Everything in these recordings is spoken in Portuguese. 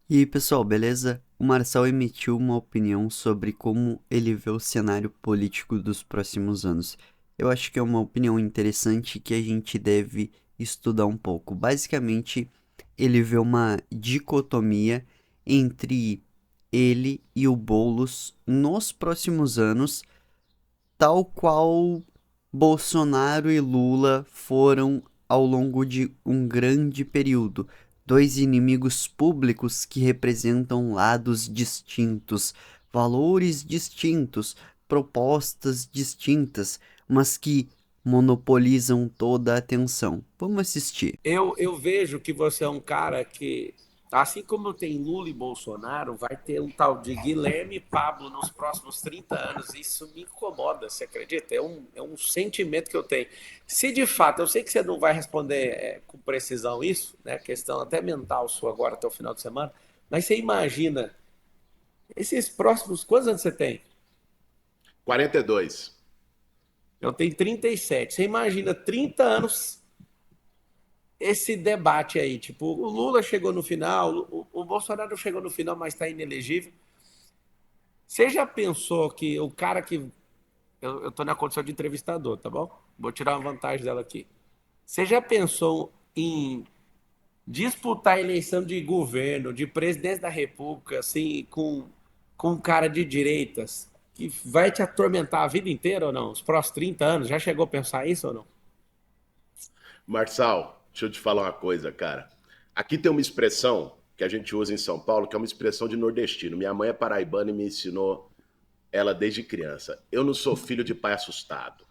E aí, pessoal, beleza? O Marçal emitiu uma opinião sobre como ele vê o cenário político dos próximos anos. Eu acho que é uma opinião interessante que a gente deve estudar um pouco. Basicamente, ele vê uma dicotomia entre ele e o Boulos nos próximos anos, tal qual Bolsonaro e Lula foram ao longo de um grande período. Dois inimigos públicos que representam lados distintos, valores distintos, propostas distintas, mas que monopolizam toda a atenção. Vamos assistir. Eu vejo que você é um cara que, assim como tem Lula e Bolsonaro, vai ter um tal de Guilherme e Pablo nos próximos 30 anos. Isso me incomoda, você acredita? É um sentimento que eu tenho. Se de fato, eu sei que você não vai responder com precisão isso, né? Questão até mental sua agora até o final de semana, mas você imagina esses próximos. Quantos anos você tem? 42. Eu tenho 37. Você imagina 30 anos esse debate aí. Tipo, o Lula chegou no final, o Bolsonaro chegou no final, mas está inelegível. Você já pensou que o cara que. Eu tô na condição de entrevistador, tá bom? Vou tirar uma vantagem dela aqui. Você já pensou em disputar a eleição de governo, de presidente da República, assim, com um cara de direitas, que vai te atormentar a vida inteira ou não? Os próximos 30 anos? Já chegou a pensar isso ou não? Marçal, deixa eu te falar uma coisa, cara. Aqui tem uma expressão que a gente usa em São Paulo, que é uma expressão de nordestino. Minha mãe é paraibana e me ensinou ela desde criança. Eu não sou filho de pai assustado.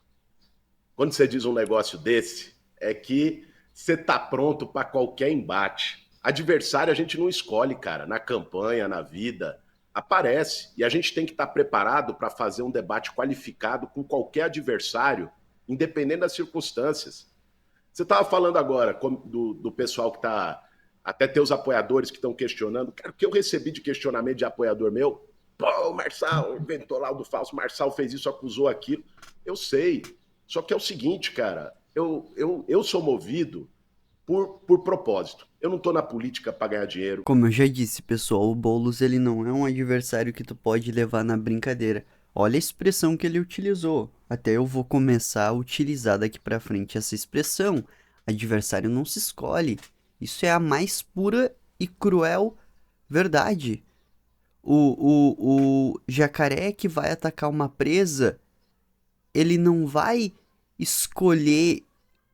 Quando você diz um negócio desse, é que você tá pronto para qualquer embate. Adversário a gente não escolhe, cara, na campanha, na vida. Aparece. E a gente tem que estar preparado para fazer um debate qualificado com qualquer adversário, independente das circunstâncias. Você estava falando agora do pessoal que está. Até teus apoiadores que estão questionando. Cara, o que eu recebi de questionamento de apoiador meu? Pô, o Marçal inventou lá o do falso, o Marçal fez isso, acusou aquilo. Eu sei. Só que é o seguinte, cara, eu sou movido por propósito. Eu não estou na política para ganhar dinheiro. Como eu já disse, pessoal, o Boulos ele não é um adversário que tu pode levar na brincadeira. Olha a expressão que ele utilizou. Até eu vou começar a utilizar daqui pra frente essa expressão. Adversário não se escolhe. Isso é a mais pura e cruel verdade. O jacaré que vai atacar uma presa, ele não vai escolher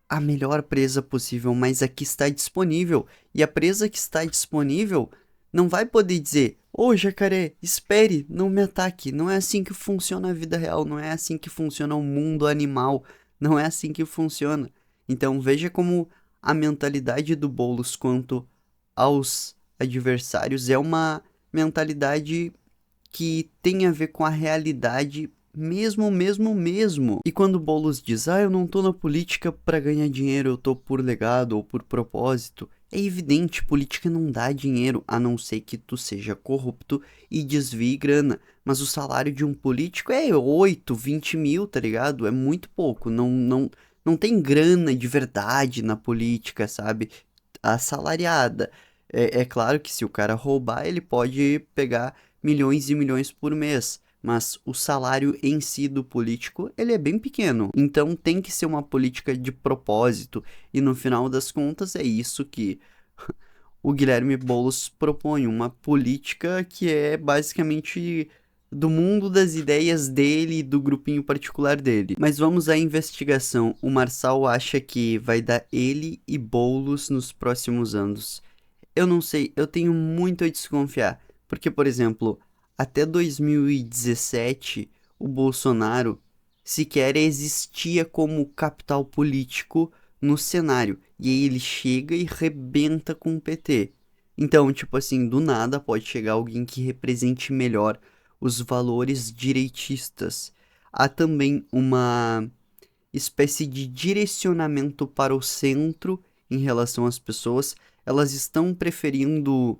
a melhor presa possível, mas a que está disponível. E a presa que está disponível não vai poder dizer: Ô jacaré, espere, não me ataque. Não é assim que funciona a vida real, não é assim que funciona o mundo animal, não é assim que funciona. Então veja como a mentalidade do Boulos quanto aos adversários é uma mentalidade que tem a ver com a realidade mesmo. E quando o Boulos diz, eu não tô na política para ganhar dinheiro, eu tô por legado ou por propósito, é evidente, política não dá dinheiro, a não ser que tu seja corrupto e desvie grana. Mas o salário de um político é 8, 20 mil, tá ligado? É muito pouco, não tem grana de verdade na política, sabe? Assalariada. É claro que se o cara roubar, ele pode pegar milhões e milhões por mês, mas o salário em si do político, ele é bem pequeno. Então tem que ser uma política de propósito, e no final das contas é isso que o Guilherme Boulos propõe, uma política que é basicamente do mundo das ideias dele e do grupinho particular dele. Mas vamos à investigação. O Marçal acha que vai dar ele e Boulos nos próximos anos. Eu não sei, eu tenho muito a desconfiar. Porque, por exemplo, até 2017, o Bolsonaro sequer existia como capital político no cenário. E aí ele chega e rebenta com o PT. Então, tipo assim, do nada pode chegar alguém que represente melhor os valores direitistas. Há também uma espécie de direcionamento para o centro em relação às pessoas. Elas estão preferindo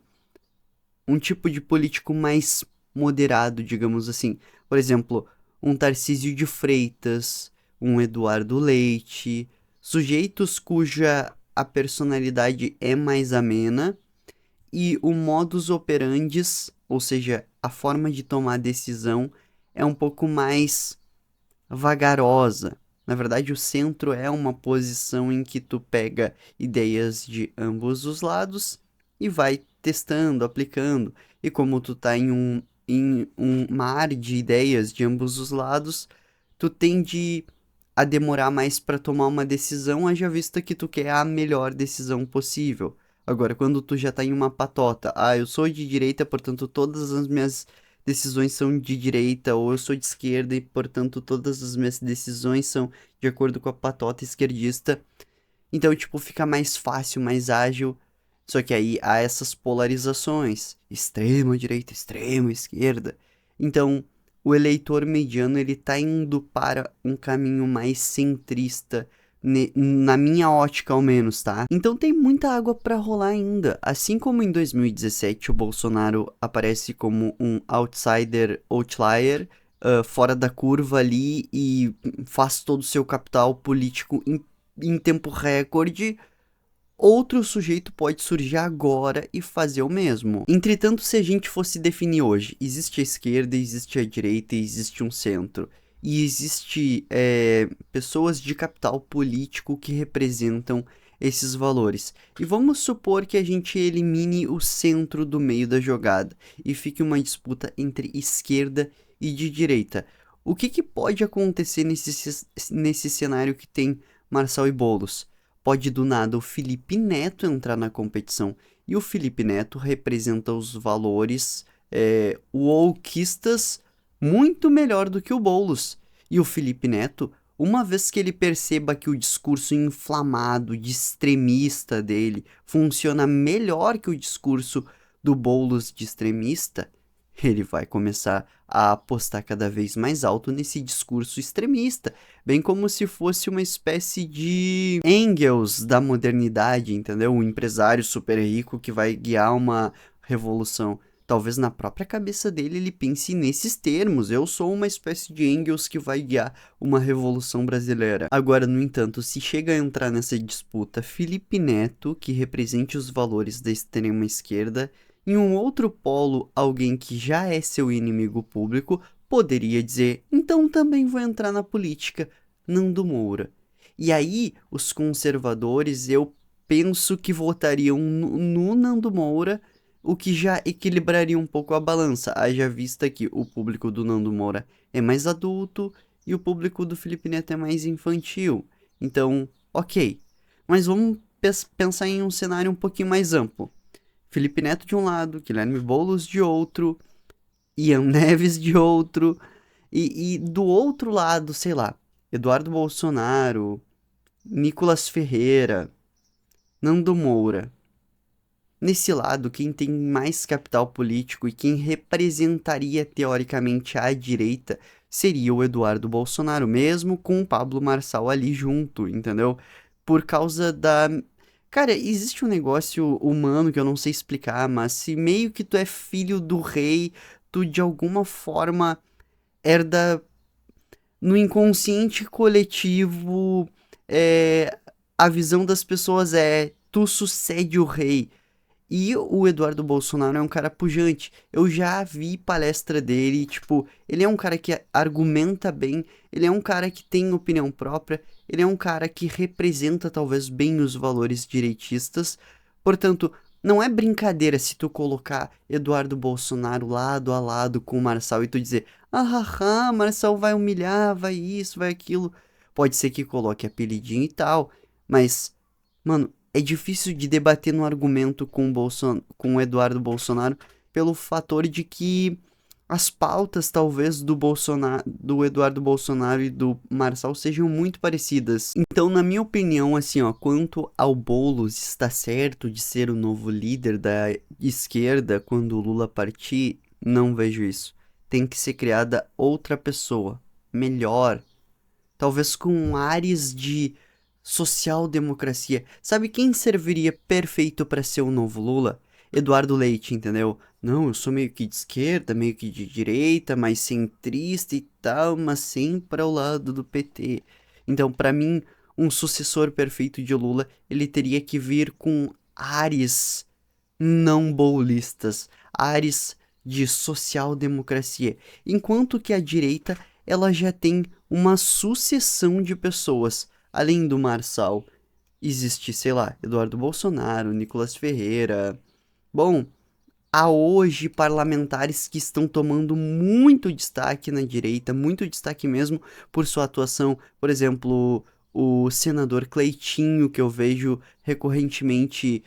um tipo de político mais moderado, digamos assim. Por exemplo, um Tarcísio de Freitas, um Eduardo Leite, sujeitos cuja a personalidade é mais amena e o modus operandis, ou seja, a forma de tomar decisão, é um pouco mais vagarosa. Na verdade, o centro é uma posição em que tu pega ideias de ambos os lados e vai testando, aplicando. E como tu tá em um mar de ideias de ambos os lados, tu tende a demorar mais para tomar uma decisão, haja vista que tu quer a melhor decisão possível. Agora, quando tu já tá em uma patota, eu sou de direita, portanto todas as minhas decisões são de direita, ou eu sou de esquerda e, portanto, todas as minhas decisões são de acordo com a patota esquerdista. Então, tipo, fica mais fácil, mais ágil. Só que aí há essas polarizações, extrema direita, extrema esquerda. Então, o eleitor mediano, ele tá indo para um caminho mais centrista, na minha ótica ao menos, tá? Então tem muita água pra rolar ainda. Assim como em 2017 o Bolsonaro aparece como um outsider, outlier, fora da curva ali e faz todo o seu capital político em tempo recorde, outro sujeito pode surgir agora e fazer o mesmo. Entretanto, se a gente fosse definir hoje, existe a esquerda, existe a direita e existe um centro. E existe pessoas de capital político que representam esses valores. E vamos supor que a gente elimine o centro do meio da jogada e fique uma disputa entre esquerda e de direita. O que pode acontecer nesse cenário que tem Marçal e Boulos? Pode do nada o Felipe Neto entrar na competição. E o Felipe Neto representa os valores wokeistas muito melhor do que o Boulos. E o Felipe Neto, uma vez que ele perceba que o discurso inflamado, de extremista dele, funciona melhor que o discurso do Boulos de extremista, ele vai começar a apostar cada vez mais alto nesse discurso extremista, bem como se fosse uma espécie de Engels da modernidade, entendeu? Um empresário super rico que vai guiar uma revolução. Talvez na própria cabeça dele ele pense nesses termos. Eu sou uma espécie de Engels que vai guiar uma revolução brasileira. Agora, no entanto, se chega a entrar nessa disputa Felipe Neto, que represente os valores da extrema esquerda, em um outro polo, alguém que já é seu inimigo público poderia dizer: então também vou entrar na política, Nando Moura. E aí, os conservadores, eu penso que votariam no Nando Moura, o que já equilibraria um pouco a balança, haja vista que o público do Nando Moura é mais adulto e o público do Felipe Neto é mais infantil. Então, ok. Mas vamos pensar em um cenário um pouquinho mais amplo. Felipe Neto de um lado, Guilherme Boulos de outro, Ian Neves de outro, e do outro lado, sei lá, Eduardo Bolsonaro, Nicolas Ferreira, Nando Moura. Nesse lado, quem tem mais capital político e quem representaria teoricamente a direita seria o Eduardo Bolsonaro, mesmo com o Pablo Marçal ali junto, entendeu? Por causa da... Cara, existe um negócio humano que eu não sei explicar, mas se meio que tu é filho do rei, tu de alguma forma herda no inconsciente coletivo, a visão das pessoas tu sucede o rei. E o Eduardo Bolsonaro é um cara pujante. Eu já vi palestra dele, tipo, ele é um cara que argumenta bem, ele é um cara que tem opinião própria, ele é um cara que representa talvez bem os valores direitistas. Portanto, não é brincadeira se tu colocar Eduardo Bolsonaro lado a lado com o Marçal e tu dizer: Marçal vai humilhar, vai isso, vai aquilo. Pode ser que coloque apelidinho e tal, mas, mano, é difícil de debater no argumento com o Eduardo Bolsonaro pelo fator de que as pautas, talvez, do Eduardo Bolsonaro e do Marçal sejam muito parecidas. Então, na minha opinião, assim, ó, quanto ao Boulos está certo de ser o novo líder da esquerda quando o Lula partir, não vejo isso. Tem que ser criada outra pessoa, melhor, talvez com ares de social-democracia. Sabe quem serviria perfeito para ser o novo Lula? Eduardo Leite, entendeu? Não, eu sou meio que de esquerda, meio que de direita, mais centrista e tal, mas sempre ao lado do PT. Então, para mim, um sucessor perfeito de Lula, ele teria que vir com ares não bolistas, ares de social-democracia, enquanto que a direita ela já tem uma sucessão de pessoas, além do Marçal, existe, sei lá, Eduardo Bolsonaro, Nicolas Ferreira. Bom, há hoje parlamentares que estão tomando muito destaque na direita, muito destaque mesmo por sua atuação. Por exemplo, o senador Cleitinho, que eu vejo recorrentemente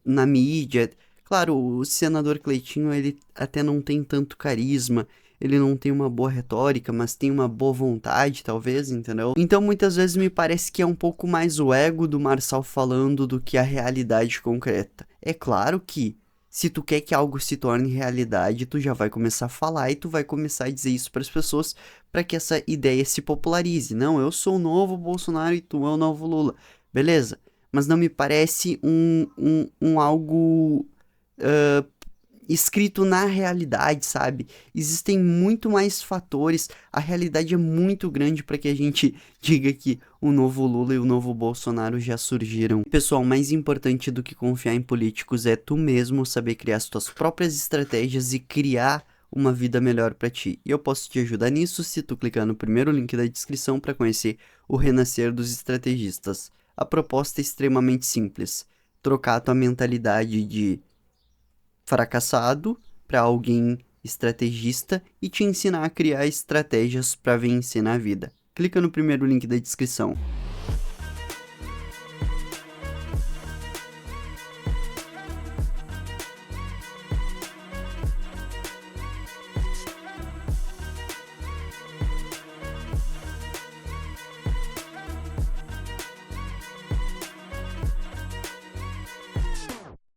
na mídia. Claro, o senador Cleitinho, ele até não tem tanto carisma, ele não tem uma boa retórica, mas tem uma boa vontade, talvez, entendeu? Então, muitas vezes me parece que é um pouco mais o ego do Marçal falando do que a realidade concreta. É claro que se tu quer que algo se torne realidade, tu já vai começar a falar e tu vai começar a dizer isso para as pessoas para que essa ideia se popularize. Não, eu sou o novo Bolsonaro e tu é o novo Lula. Beleza, mas não me parece um algo escrito na realidade, sabe? Existem muito mais fatores, a realidade é muito grande para que a gente diga que o novo Lula e o novo Bolsonaro já surgiram. Pessoal, mais importante do que confiar em políticos é tu mesmo saber criar as tuas próprias estratégias e criar uma vida melhor para ti. E eu posso te ajudar nisso se tu clicar no primeiro link da descrição para conhecer o Renascer dos Estrategistas. A proposta é extremamente simples: trocar a tua mentalidade de fracassado para alguém estrategista e te ensinar a criar estratégias para vencer na vida. Clica no primeiro link da descrição.